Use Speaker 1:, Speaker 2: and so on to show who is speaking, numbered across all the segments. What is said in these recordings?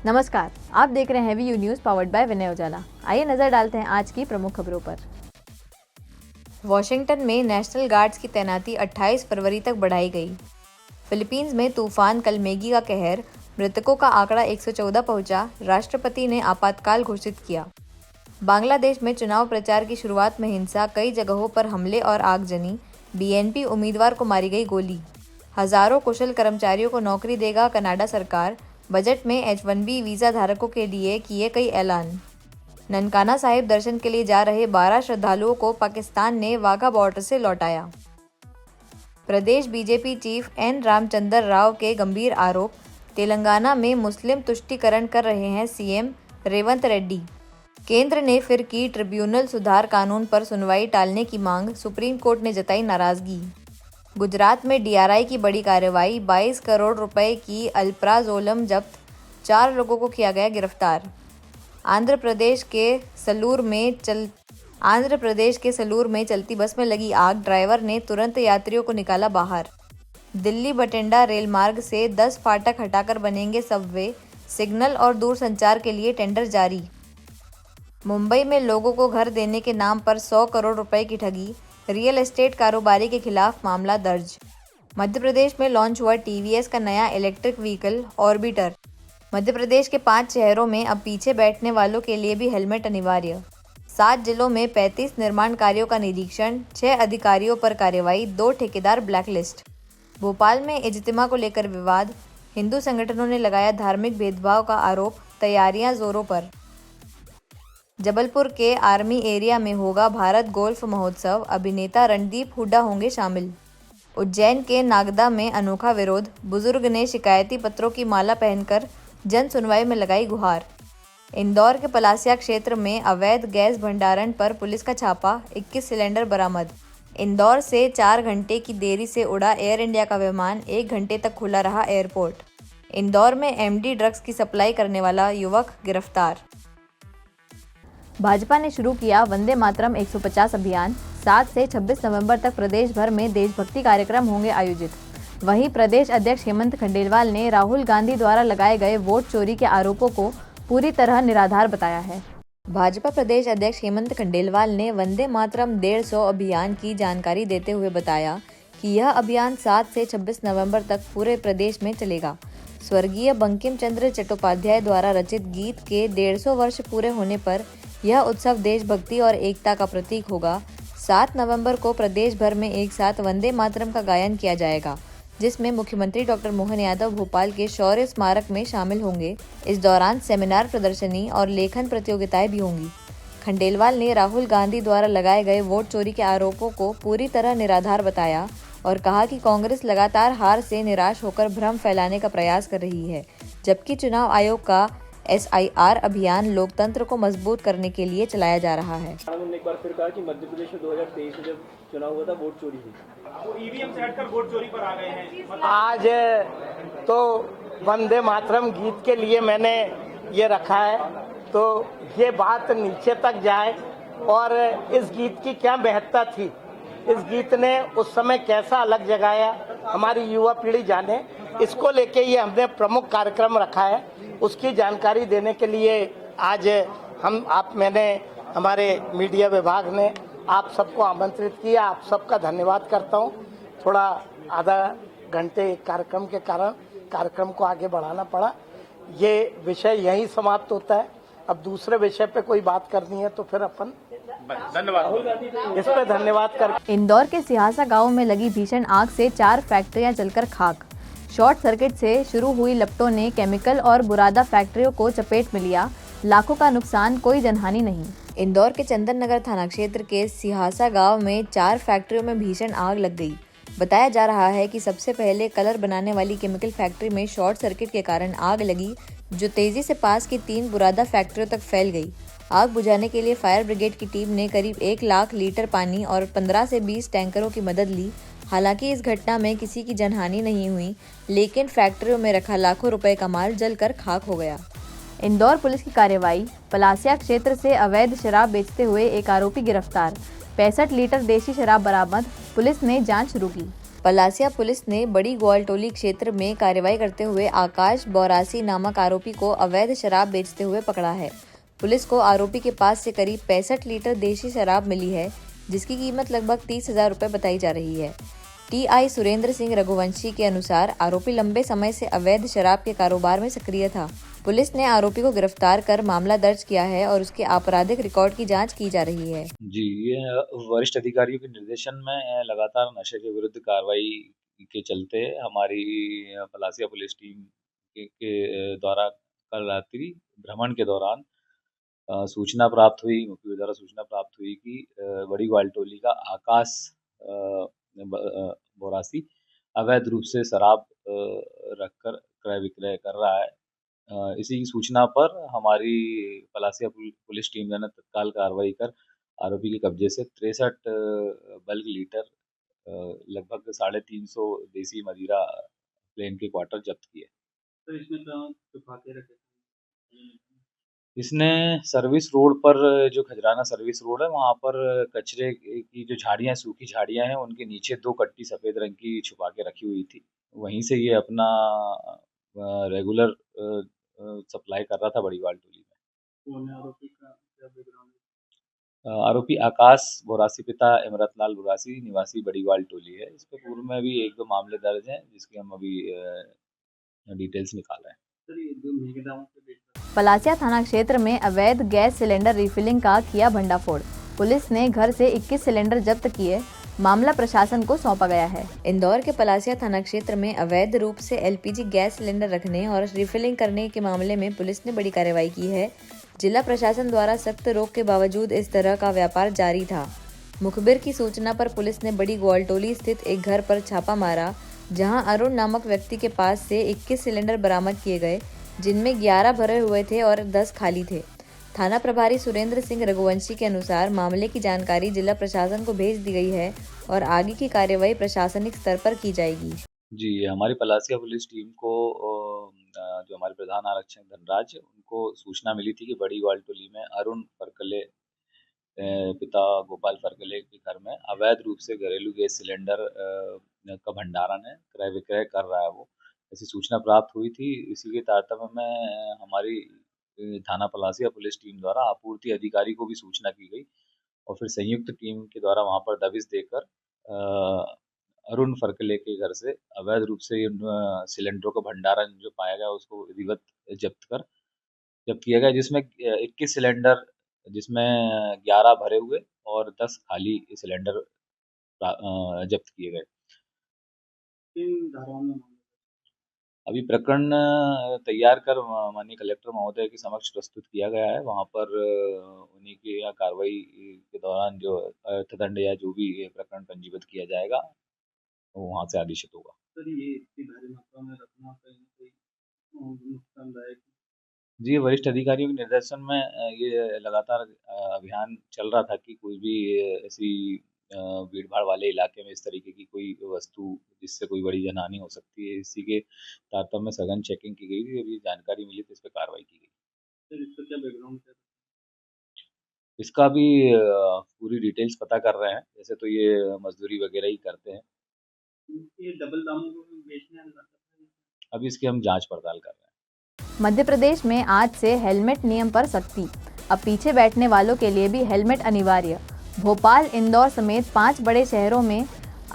Speaker 1: नमस्कार, आप देख रहे हैं heavy U news powered by Vinay Ujala. आइए नजर डालते हैं आज की प्रमुख खबरों पर। वॉशिंगटन में नेशनल गार्ड्स की तैनाती 28 फरवरी तक बढ़ाई गई। फिलीपींस में तूफान कलमेगी का कहर, मृतकों का आंकड़ा 114 पहुंचा, राष्ट्रपति ने आपातकाल घोषित किया। बांग्लादेश में चुनाव प्रचार की शुरुआत में हिंसा, कई जगहों पर हमले और आगजनी, बीएनपी उम्मीदवार को मारी गई गोली। हजारों कुशल कर्मचारियों को नौकरी देगा कनाडा सरकार, बजट में H1B वीज़ा धारकों के लिए किए कई ऐलान। ननकाना साहिब दर्शन के लिए जा रहे 12 श्रद्धालुओं को पाकिस्तान ने वाघा बॉर्डर से लौटाया। प्रदेश BJP chief N Ramchandra Rao के गंभीर आरोप, तेलंगाना में मुस्लिम तुष्टीकरण कर रहे हैं सीएम रेवंत रेड्डी। केंद्र ने फिर की ट्रिब्यूनल सुधार कानून पर सुनवाई टालने की मांग, सुप्रीम कोर्ट ने जताई नाराजगी। गुजरात में डीआरआई की बड़ी कार्रवाई, 22 करोड़ रुपए की अल्प्राजोलम जब्त, 4 लोगों को किया गया गिरफ्तार। आंध्र प्रदेश के सलूर में चलती बस में लगी आग, ड्राइवर ने तुरंत यात्रियों को निकाला बाहर। दिल्ली बठिंडा रेलमार्ग से 10 फाटक हटाकर बनेंगे सबवे, सिग्नल और दूरसंचार के लिए टेंडर जारी। मुंबई में लोगों को घर देने के नाम पर 100 करोड़ रुपए की ठगी, रियल एस्टेट कारोबारी के खिलाफ मामला दर्ज। मध्य प्रदेश में लॉन्च हुआ टीवीएस का नया electric vehicle orbiter. Madhya Pradesh के 5 शहरों में अब पीछे बैठने वालों के लिए भी हेलमेट अनिवार्य। 7 जिलों में 35 निर्माण कार्यों का निरीक्षण, 6 अधिकारियों पर कार्रवाई, 2 ठेकेदार ब्लैकलिस्ट। भोपाल में इज्तिमा को लेकर विवाद, हिंदू संगठनों ने लगाया धार्मिक भेदभाव का आरोप, तैयारियां जोरों पर। जबलपुर के आर्मी एरिया में होगा भारत गोल्फ महोत्सव, अभिनेता रणदीप हुड्डा होंगे शामिल। उज्जैन के नागदा में अनोखा विरोध, बुजुर्ग ने शिकायती पत्रों की माला पहनकर जन सुनवाई में लगाई गुहार। इंदौर के पलासिया क्षेत्र में अवैध गैस भंडारण पर पुलिस का छापा, 21 सिलेंडर बरामद। इंदौर से 4 घंटे की देरी से उड़ा एयर इंडिया का विमान, 1 घंटे तक खुला रहा एयरपोर्ट। इंदौर में एमडी ड्रग्स की सप्लाई करने वाला युवक गिरफ्तार। भाजपा ने शुरू किया वंदे मातरम 150 अभियान, 7 से 26 नवंबर तक प्रदेश भर में देशभक्ति कार्यक्रम होंगे आयोजित। वहीं प्रदेश अध्यक्ष हेमंत खंडेलवाल ने राहुल गांधी द्वारा लगाए गए वोट चोरी के आरोपों को पूरी तरह निराधार बताया है। भाजपा प्रदेश अध्यक्ष हेमंत खंडेलवाल ने वंदे मातरम 150 अभियान की जानकारी देते हुए बताया कि यह अभियान 7 से 26 नवंबर तक पूरे प्रदेश में चलेगा। स्वर्गीय बंकिम चंद्र चट्टोपाध्याय द्वारा रचित गीत के 150 वर्ष पूरे होने पर यह उत्सव देशभक्ति और एकता का प्रतीक होगा। 7 नवंबर को प्रदेश भर में एक साथ वंदे मातरम का गायन किया जाएगा, जिसमें मुख्यमंत्री डॉक्टर मोहन यादव भोपाल के शौर्य स्मारक में शामिल होंगे। इस दौरान सेमिनार, प्रदर्शनी और लेखन प्रतियोगिताएं भी होंगी। खंडेलवाल ने राहुल गांधी द्वारा लगाए गए वोट चोरी के आरोपों को पूरी तरह निराधार बताया और कहा कि कांग्रेस लगातार हार से निराश होकर भ्रम फैलाने का प्रयास कर रही है, जबकि चुनाव आयोग का SIR अभियान लोकतंत्र को मजबूत करने के लिए चलाया जा रहा है।
Speaker 2: उन्होंने एक बार फिर कहा कि मध्य प्रदेश में 2023 में जब चुनाव हुआ था वोट चोरी हुई,
Speaker 3: वो ईवीएम से हटकर वोट चोरी पर आ गए हैं।
Speaker 4: आज तो वंदे मातरम गीत के लिए मैंने ये रखा है, तो ये बात नीचे तक जाए और इस गीत की क्या महत्ता थी, इस गीत ने उस समय कैसा अलग जगाया, हमारी युवा पीढ़ी जाने। इसको लेके ये हमने प्रमुख कार्यक्रम रखा है, उसकी जानकारी देने के लिए आज मैंने हमारे मीडिया विभाग ने आप सबको आमंत्रित किया। आप सबका धन्यवाद करता हूँ। थोड़ा आधा घंटे कार्यक्रम के कारण कार्यक्रम को आगे बढ़ाना पड़ा। ये विषय यहीं समाप्त होता है। अब दूसरे विषय पे कोई बात करनी है तो फिर अपन धन्यवाद इस पे धन्यवाद कर।
Speaker 1: इंदौर के सिहासा गांव में लगी भीषण आग से 4 फैक्ट्रियां जलकर खाक। शॉर्ट सर्किट से शुरू हुई लपटों ने केमिकल और बुरादा फैक्ट्रियों को चपेट में लिया। लाखों का नुकसान, कोई जनहानि नहीं। इंदौर के चंदन नगर थाना क्षेत्र के सिहासा गांव में 4 फैक्ट्रियों में भीषण आग लग गई। बताया जा रहा है कि सबसे पहले कलर बनाने वाली केमिकल फैक्ट्री में शॉर्ट सर्किट के कारण आग लगी, जो तेजी से पास की 3 बुरादा फैक्ट्रियों तक फैल गई। आग बुझाने के लिए फायर ब्रिगेड की टीम ने करीब 1 लाख लीटर पानी और 15 से 20 टैंकरों की मदद ली। हालांकि इस घटना में किसी की जनहानि नहीं हुई, लेकिन फैक्ट्रियों में रखा लाखों रुपए का माल जलकर खाक हो गया। इंदौर पुलिस की कार्रवाई, पलासिया क्षेत्र से अवैध शराब बेचते हुए एक आरोपी गिरफ्तार, 65 लीटर देशी शराब बरामद, पुलिस ने जांच शुरू की। पलासिया पुलिस ने बड़ी ग्वालटोली क्षेत्र में कार्रवाई करते हुए आकाश बौरासी नामक आरोपी को अवैध शराब बेचते हुए पकड़ा है। पुलिस को आरोपी के पास से करीब 65 लीटर देशी शराब मिली है, जिसकी कीमत लगभग 30,000 रुपये बताई जा रही है। टीआई सुरेंद्र सिंह रघुवंशी के अनुसार आरोपी लंबे समय से अवैध शराब के कारोबार में सक्रिय था। पुलिस ने आरोपी को गिरफ्तार कर मामला दर्ज किया है और उसके आपराधिक रिकॉर्ड की जांच की जा रही है।
Speaker 5: जी, ये वरिष्ठ अधिकारियों के निर्देशन में लगातार नशे के विरुद्ध कार्रवाई के चलते हमारी पलासिया पुलिस टीम के द्वारा कल रात्रि भ्रमण के दौरान सूचना प्राप्त हुई, मुखबिर द्वारा सूचना प्राप्त हुई कि बड़ी ग्वालटोली का आकाश बोरासी अवैध रूप से शराब रखकर क्रय विक्रय कर रहा है। इसी की सूचना पर हमारी पलासिया पुलिस टीम ने तत्काल कार्रवाई कर आरोपी के कब्जे से 63 बल्क लीटर लगभग 350 देसी मदिरा प्लेन के क्वार्टर जब्त किए।
Speaker 3: तो इसमें कहाँ छुपा के रखे?
Speaker 5: इसने सर्विस रोड पर, जो खजराना सर्विस रोड है, वहाँ पर कचरे की जो झाड़ियाँ, सूखी झाड़ियाँ हैं, उनके नीचे 2 कट्टी सफ़ेद रंग की छुपा के रखी हुई थी। वहीं से ये अपना रेगुलर सप्लाई कर रहा था बड़ी ग्वालटोली में।
Speaker 3: कौन है आरोपी का क्या बैकग्राउंड है?
Speaker 5: आरोपी आकाश बोरासी पिता इमरतलाल बोरासी निवासी बड़ी ग्वालटोली है। इस पर पूर्व में भी 1-2 मामले दर्ज हैं, जिसके हम अभी डिटेल्स निकाल रहे हैं।
Speaker 3: सर, ये जो महंगे दामों पे बेच रहा है।
Speaker 1: पलासिया थाना क्षेत्र में अवैध गैस सिलेंडर रिफिलिंग का किया भंडाफोड़। पुलिस ने घर से 21 सिलेंडर जब्त किए। मामला प्रशासन को सौंपा गया है। इंदौर के पलासिया थाना क्षेत्र में अवैध रूप से एलपीजी गैस सिलेंडर रखने और रिफिलिंग करने के मामले में पुलिस ने बड़ी कार्रवाई की है। जिला प्रशासन द्वारा सख्त रोक के बावजूद इस तरह का व्यापार जारी था। मुखबिर की सूचना पर पुलिस ने बड़ी ग्वालटोली स्थित एक घर पर छापा मारा, जहां अरुण नामक व्यक्ति के पास से 21 सिलेंडर बरामद किए गए, जिनमें 11 भरे हुए थे और 10 खाली थे। थाना प्रभारी सुरेंद्र सिंह रघुवंशी के अनुसार मामले की जानकारी जिला प्रशासन को भेज दी गई है और आगे की कार्यवाही प्रशासनिक स्तर पर की जाएगी।
Speaker 5: जी, हमारी पलासिया पुलिस टीम को जो हमारे प्रधान आरक्षक धनराज, उनको सूचना मिली थी कि बड़ी ग्वालटोली में अरुण फरकले पिता गोपाल फरकले के घर में अवैध रूप से घरेलू गैस सिलेंडर का भंडारण है, क्रय विक्रय कर रहा है वो। ऐसी सूचना प्राप्त हुई थी। इसी के तारतम्य में हमारी थाना पलासिया पुलिस टीम द्वारा आपूर्ति अधिकारी को भी सूचना की गई और फिर संयुक्त टीम के द्वारा वहां पर दबिश देकर अरुण फरकले के घर से अवैध रूप से सिलेंडरों का भंडारण जो पाया गया, उसको विधिवत जब्त किया गया, जिसमें 21 सिलेंडर, जिसमें 11 भरे हुए और 10 खाली सिलेंडर जब्त किए गए।
Speaker 3: किन धाराओं में मामला?
Speaker 5: अभी प्रकरण तैयार कर माननीय कलेक्टर महोदय के समक्ष प्रस्तुत किया गया है। वहाँ पर उन्हीं की यहाँ कार्रवाई के दौरान जो अर्थदंड या जो भी प्रकरण पंजीबद्ध किया जाएगा, वो वहाँ से आदेशित होगा।
Speaker 3: सर, ये इतनी भारी मात्रा में रखना कहीं ना कहीं नुकसानदायक?
Speaker 5: जी, वरिष्ठ अधिकारियों के निर्देशन में ये लगातार अभियान चल रहा था कि कोई भी ऐसी भीड़ भाड़ वाले इलाके में इस तरीके की कोई वस्तु जिससे कोई बड़ी जनहानि हो सकती है, इसी के तारतम्य में सघन चेकिंग की गई थी। अभी जानकारी मिली तो इस पर कार्रवाई की गई।
Speaker 3: सर, इसका क्या बैकग्राउंड है?
Speaker 5: इसका भी पूरी डिटेल्स पता कर रहे हैं। वैसे तो ये मजदूरी वगैरह ही करते हैं।
Speaker 3: ये डबल दामों को बेचने वाला है?
Speaker 5: अभी इसकी हम जांच पड़ताल कर रहे हैं।
Speaker 1: मध्य प्रदेश में आज से हेलमेट नियम पर सख्ती। अब पीछे बैठने वालों के लिए भी हेलमेट अनिवार्य। भोपाल, इंदौर समेत 5 बड़े शहरों में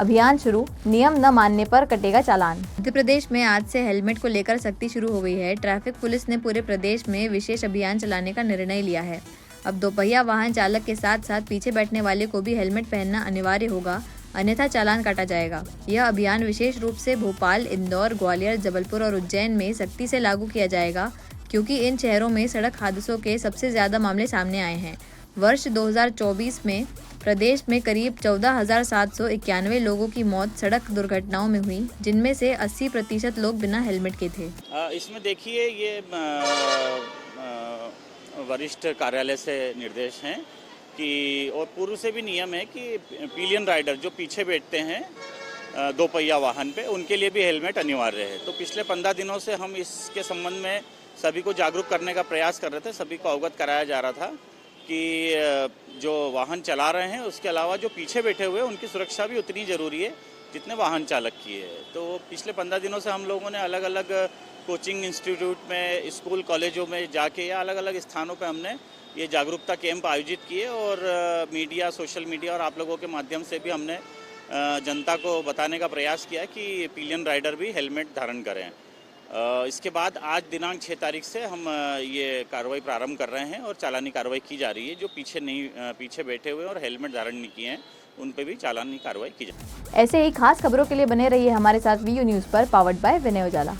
Speaker 1: अभियान शुरू। नियम न मानने पर कटेगा चालान। मध्य प्रदेश में आज से हेलमेट को लेकर सख्ती शुरू हो गई है। ट्रैफिक पुलिस ने पूरे प्रदेश में विशेष अभियान चलाने का निर्णय लिया है। अब दोपहिया वाहन चालक के साथ साथ पीछे बैठने वाले को भी हेलमेट पहनना अनिवार्य होगा, अन्यथा चालान काटा जाएगा। यह अभियान विशेष रूप से भोपाल, इंदौर, ग्वालियर, जबलपुर और उज्जैन में सख्ती से लागू किया जाएगा, क्योंकि इन शहरों में सड़क हादसों के सबसे ज्यादा मामले सामने आए हैं। वर्ष 2024 में प्रदेश में करीब 14,791 लोगों की मौत सड़क दुर्घटनाओं में हुई, जिनमें से 80% लोग बिना हेलमेट के थे।
Speaker 6: इसमें देखिए, ये वरिष्ठ कार्यालय से निर्देश हैं कि, और पूर्व से भी नियम है कि पिलियन राइडर जो पीछे बैठते हैं 2 पहिया वाहन पे, उनके लिए भी हेलमेट अनिवार्य है। तो पिछले 15 दिनों से हम इसके संबंध में सभी को जागरूक करने का प्रयास कर रहे थे। सभी को अवगत कराया जा रहा था कि जो वाहन चला रहे हैं उसके अलावा जो पीछे बैठे हुए हैं उनकी सुरक्षा भी उतनी ज़रूरी है। जितने वाहन चालक किए हैं। तो पिछले 15 दिनों से हम लोगों ने अलग अलग कोचिंग इंस्टीट्यूट में, स्कूल कॉलेजों में जाके या अलग अलग स्थानों पे हमने ये जागरूकता कैंप आयोजित किए और मीडिया, सोशल मीडिया और आप लोगों के माध्यम से भी हमने जनता को बताने का प्रयास किया कि पिलियन राइडर भी हेलमेट धारण करें। इसके बाद आज दिनांक 6 तारीख से हम ये कार्रवाई प्रारंभ कर रहे हैं और चालानी कार्रवाई की जा रही है। जो पीछे बैठे हुए और हेलमेट धारण नहीं किए हैं उन पे भी चालानी कार्रवाई की जाए।
Speaker 1: ऐसे ही खास खबरों के लिए बने रहिए हमारे साथ वीयू न्यूज़ पर, पावर्ड बाय विनय उजाला।